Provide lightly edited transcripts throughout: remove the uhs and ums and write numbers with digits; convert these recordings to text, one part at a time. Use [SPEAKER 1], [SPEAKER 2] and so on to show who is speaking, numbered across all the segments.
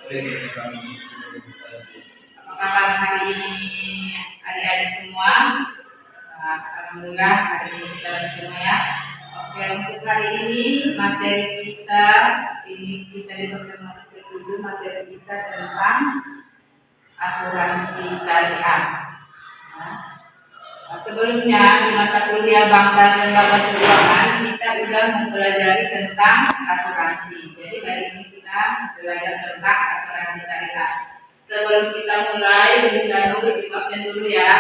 [SPEAKER 1] Apa kabar hari ini adik-adik semua? Nah, alhamdulillah hari ini kita bertemu ya. Oke, untuk hari ini materi kita di pertemuan ke-7 materi kita tentang asuransi syariah. Sebelumnya di mata kuliah Bangsa dan Lembaga Keuangan kita sudah mempelajari tentang asuransi. Jadi hari ini kita belajar tentang asuransi syariah. Sebelum kita mulai, lebih dahulu di absen dulu ya.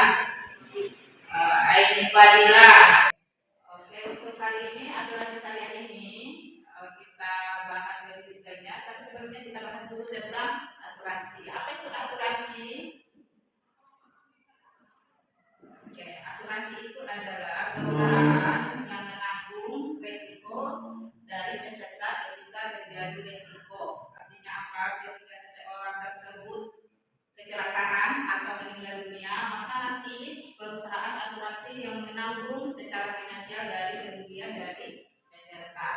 [SPEAKER 1] Aini Fadila. Oke, untuk kali ini asuransi syariah ini kita bahas lebih detailnya. Tapi sebelumnya kita bahas dulu tentang asuransi. Apa itu asuransi? Oke, asuransi itu adalah perusahaan yang menanggung risiko dari peserta ketika terjadi risiko. Artinya apa? Ketika seseorang tersebut kecelakaan atau meninggal dunia, maka nanti perusahaan asuransi yang menanggung secara finansial dari kerugian dari peserta.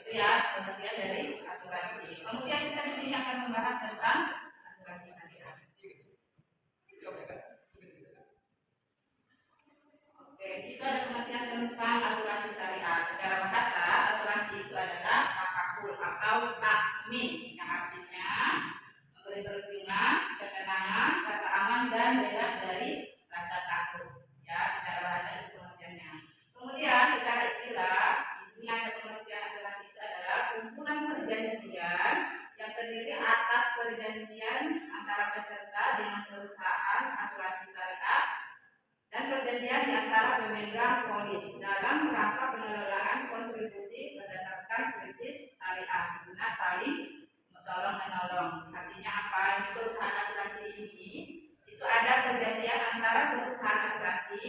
[SPEAKER 1] Itu ya pengertian dari asuransi. Kemudian kita di sini akan membahas tentang asuransi syariah. Oke, di situ ada pengertian tentang asuransi syariah. Secara bahasa, asuransi itu adalah takaful atau takmin, yang artinya memberi perlindungan, ketenangan, rasa aman dan bebas dari rasa takut. Ya, secara bahasa itu pengertiannya. Kemudian secara istilah, ini ada pengertian asuransi itu adalah kumpulan perjanjian yang terdiri atas perjanjian antara peserta dengan perusahaan asuransi syariah dan perjanjian di antara pemegang polis dalam rangka pengelolaan kontribusi berdasarkan prinsip syariah guna saling tolong menolong. Artinya apa? Ini perusahaan asuransi ini itu ada perjanjian antara perusahaan asuransi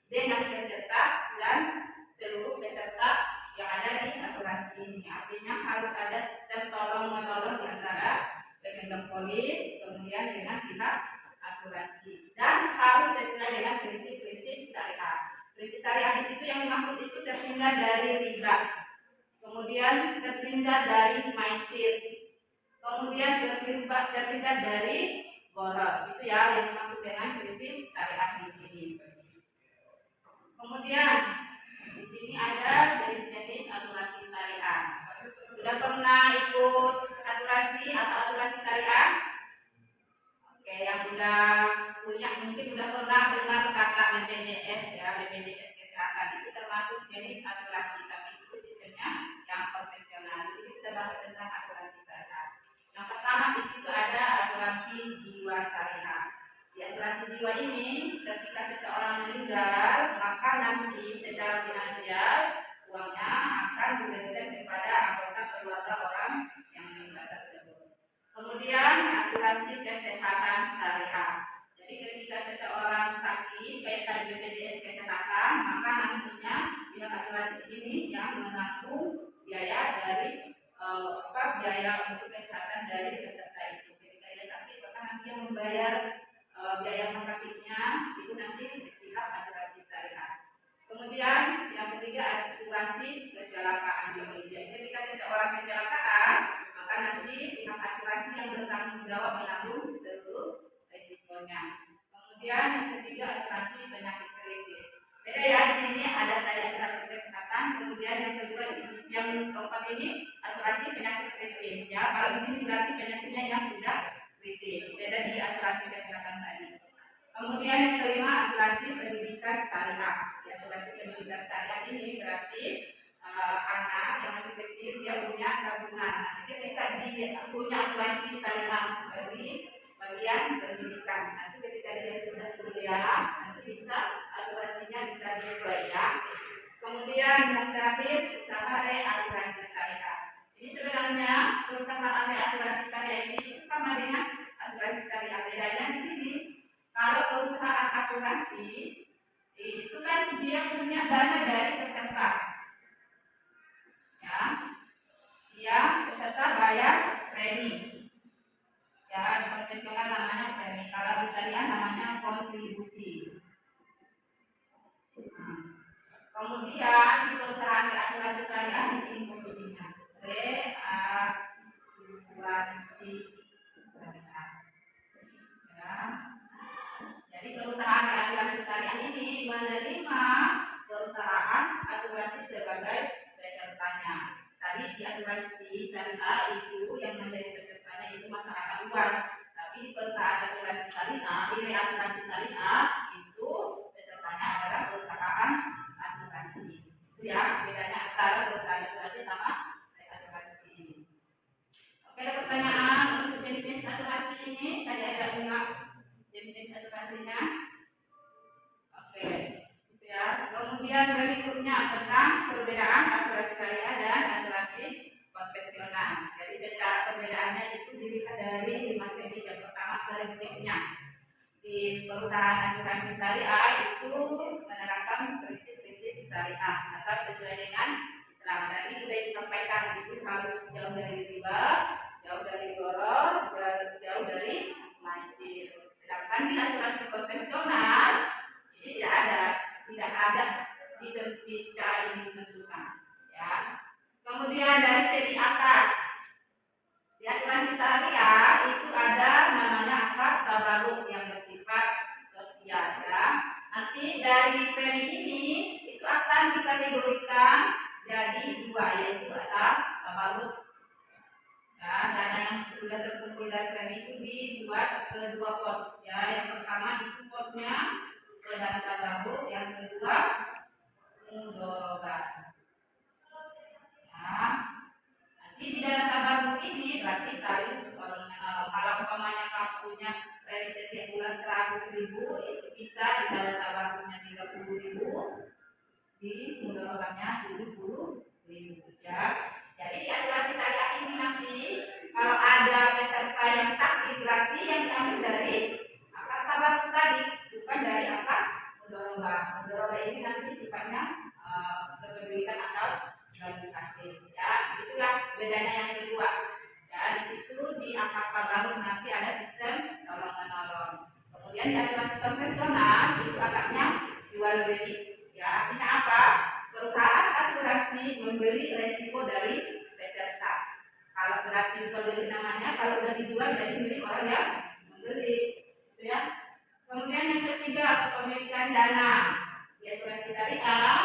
[SPEAKER 1] dengan peserta dan seluruh peserta yang ada di asuransi ini. Artinya harus ada sistem tolong menolong di antara pemegang polis kemudian dengan pihak asuransi dan harus sesuai dengan prinsip-prinsip syariah. Prinsip syariah di situ yang dimaksud itu terhindar dari riba, kemudian terhindar dari maisir, kemudian terhindar dari gharar. Itu ya yang dimaksud dengan prinsip syariah di sini. Kemudian di sini ada jenis-jenis asuransi syariah. Sudah pernah ikut asuransi atau asuransi syariah? Oke, yang sudah punya mungkin sudah pernah dengar kata BPJS ya, BPJS kesehatan itu termasuk jenis asuransi, tapi itu sistemnya yang konvensional. Di sini kita bahas tentang asuransi syariah. Yang pertama di situ ada asuransi jiwa syariah. Di asuransi jiwa ini, ketika seseorang meninggal, maka nanti secara finansial uangnya akan diberikan kepada anggota keluarga orang yang meninggal tersebut. Kemudian asuransi kesehatan syariah. Jadi ketika seseorang sakit baik dari BPJS kesehatan, maka nantinya pihak asuransi ini yang menanggung biaya dari biaya untuk kesehatan dari peserta itu. Ketika dia sakit, maka nanti yang membayar biaya rumah sakitnya itu nanti pihak asuransi syariah. Kemudian yang ketiga asuransi kecelakaan kerja. Ketika seseorang kecelakaan, maka nanti pihak asuransi yang bertanggung jawab menanggung seluruh risikonya. Kemudian yang ketiga asuransi penyakit kritis. Beda ya, di sini ada tadi asuransi kesehatan, kemudian yang kedua yang keempat ini asuransi penyakit kritis ya. Kalau di sini berarti penyakitnya yang sudah kritis. Beda di asuransi kesehatan tadi. Kemudian yang kelima asuransi pendidikan syariah. Di asuransi pendidikan syariah ini berarti anak yang masih kecil dia punya tabungan. Nanti ketika dia punya asuransi syariah bagi bagian pendidikan. Nanti ketika dia sudah kuliah, nanti bisa asuransinya bisa dibayar. Kemudian yang terakhir usaha reasuransi syariah. Ini sebenarnya perusahaan reasuransi syariah ini sama dengan asuransi syariah. Bedanya di sini kalau perusahaan asuransi itu kan dia punya dana dari peserta. Ya, dia peserta bayar premi. Ya, di konvensional namanya premi. Kalau di syariah namanya kontribusi. Kemudian di perusahaan asuransi syariah di sini posisinya reasuransi di asuransi syariah itu yang menjadi pesertanya itu masyarakat luas, tapi di perusahaan asuransi syariah, di reasuransi syariah itu pesertanya adalah perusahaan asuransi. Itu ya bedanya antara perusahaan asuransi sama reasuransi ini. Oke, ada pertanyaan untuk jenis-jenis asuransi ini? Tadi ada 5 jenis-jenis asuransinya. Oke, itu ya. Kemudian berikutnya tentang perbedaan asuransi syariah dan asuransi konvensional. Jadi secara perbedaannya itu dilihat dari 5 segi. Yang pertama prinsipnya. Di perusahaan asuransi syariah itu menerapkan prinsip-prinsip syariah atau sesuai dengan Islam. Tadi sudah disampaikan itu harus jauh dari riba, jauh dari gharar, jauh dari maisir. Sedangkan di asuransi konvensional ini tidak ada di cara ini ditentukan. Ya. Kemudian dari segi akad, di asuransi syariah itu ada namanya akad tabarruk yang bersifat sosial. Ya. Nanti dari premi ini itu akan dikategorikan jadi 2, yaitu ada tabarruk. Ya, dana yang sudah terkumpul dari premi itu dibuat ke 2 pos. Ya, yang pertama itu posnya ke dana tabarruk, yang kedua mudorobat. Ya, nanti di dana tabarruk ini berarti saling kalau umpamanya kapunya dari setiap bulan 100.000 itu bisa di dana tabarruknya 30.000, di mudorobatnya 70.000. Ya. Jadi di asuransi syariah ini nanti kalau ada peserta yang sakit berarti yang diambil dari akad tabarruk tadi, bukan dari akad mudorobat. Mudorobat ini nanti sifatnya kepemilikan atau bagi hasil. Ya, itulah bedanya yang kedua. Ya, di situ di akad tabarruk nanti ada sistem tolong menolong. Kemudian di asuransi konvensional itu akadnya jual beli. Ya, artinya apa? Perusahaan asuransi membeli resiko dari peserta. Kalau berarti jual beli namanya, kalau sudah dijual jadi milik orang yang membeli. Itu ya. Kemudian yang ketiga, kepemilikan dana. Di asuransi syariah,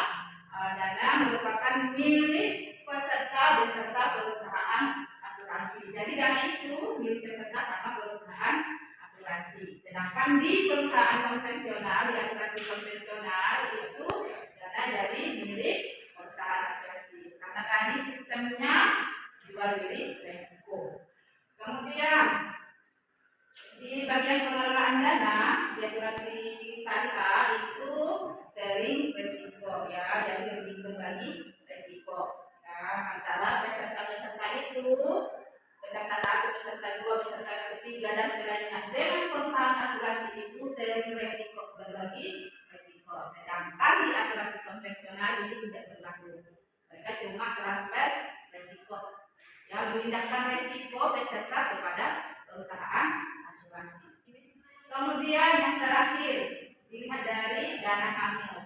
[SPEAKER 1] dana merupakan milik peserta beserta perusahaan asuransi. Jadi dana itu milik peserta sama perusahaan asuransi. Sedangkan di perusahaan konvensional, di asuransi konvensional itu dana jadi milik perusahaan asuransi. Karena tadi sistemnya jual beli resiko. Kemudian di bagian pengelolaan dana di asuransi syariah itu sharing resiko, ya, jadi lebih berbagi resiko. Ya, antara peserta-peserta itu, peserta 1, peserta 2, peserta ketiga dan selainnya. Dengan perusahaan asuransi itu sharing resiko, berbagi resiko. Sedangkan di asuransi konvensional ini tidak berlaku. Mereka cuma transfer resiko, ya, memindahkan resiko peserta kepada perusahaan asuransi. Kemudian yang terakhir dilihat dari dana hangus.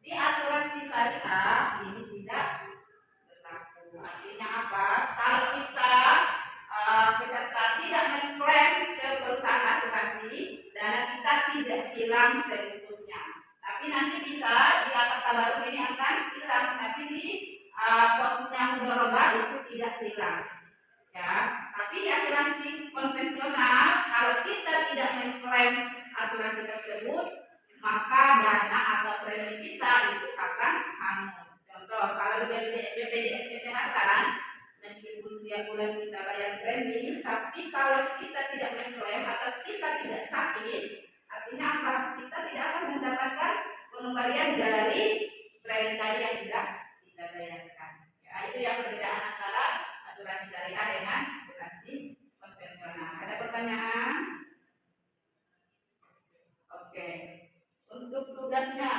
[SPEAKER 1] Di asuransi syariah ini tidak berlaku. Artinya apa? Kalau kita peserta tidak mengklaim ke perusahaan asuransi, dana kita tidak hilang seutuhnya. Tapi nanti bisa di akad tabarruk ini akan hilang, tapi di posnya mudorobat itu tidak hilang. Ya, tapi di asuransi konvensional kalau kita tidak mengklaim asuransi tersebut, maka dana atau premi kita itu akan hangus. Contoh, kalau di BPJS Kesehatan, meskipun tiap bulan kita bayar premi, tapi kalau kita tidak mengklaim atau kita tidak sakit, artinya apa? Kita tidak akan mendapatkan pengembalian dari premi tadi yang sudah kita bayarkan. Ya, itu yang perbedaan antara asuransi syariah dengan asuransi konvensional. Ada pertanyaan? Oke. Untuk tugasnya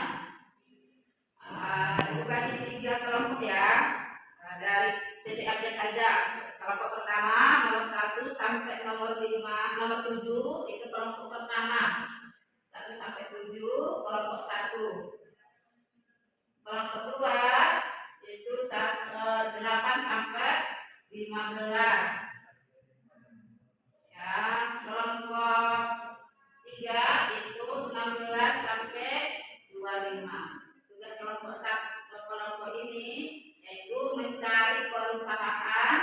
[SPEAKER 1] dibagi 3 kelompok ya. Dari sisi update aja. Kelompok pertama nomor 1 sampai nomor 7 itu kelompok pertama. 1 sampai 7 kelompok 1. Kelompok 2 itu 8 sampai 15. Ya, kelompok 3 itu 16 sampai 25. Tugas kelompok ini yaitu mencari perusahaan,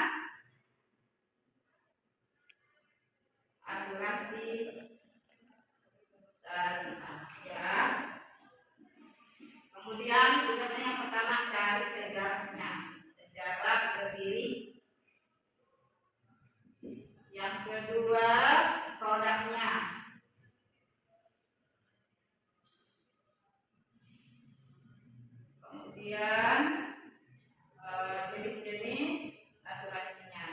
[SPEAKER 1] asuransi syariah ya. Kemudian tugasnya yang pertama cari sejarahnya, sejarah berdiri. Yang kedua produknya. Kemudian jenis-jenis asuransinya.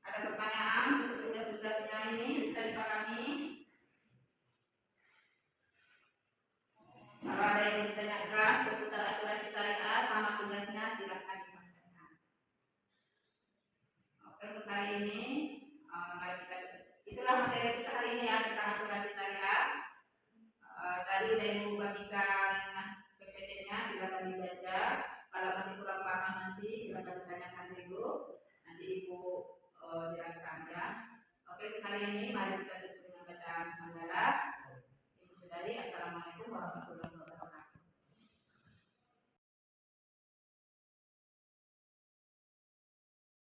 [SPEAKER 1] Ada pertanyaan untuk tugas-tugasnya ini bisa dipahami? Kalau ada yang ditanyakan seputar asuransi syariah sama tugasnya silakan disampaikan. Oke, untuk hari ini mari kita itulah materi kita hari ini ya tentang asuransi syariah. Tadi udah ibu bagikan PPT-nya, silakan dibaca. Kalau masih kurang paham nanti silakan ditanyakan dulu. Nanti ibu jelaskan ya. Oke, untuk hari ini mari kita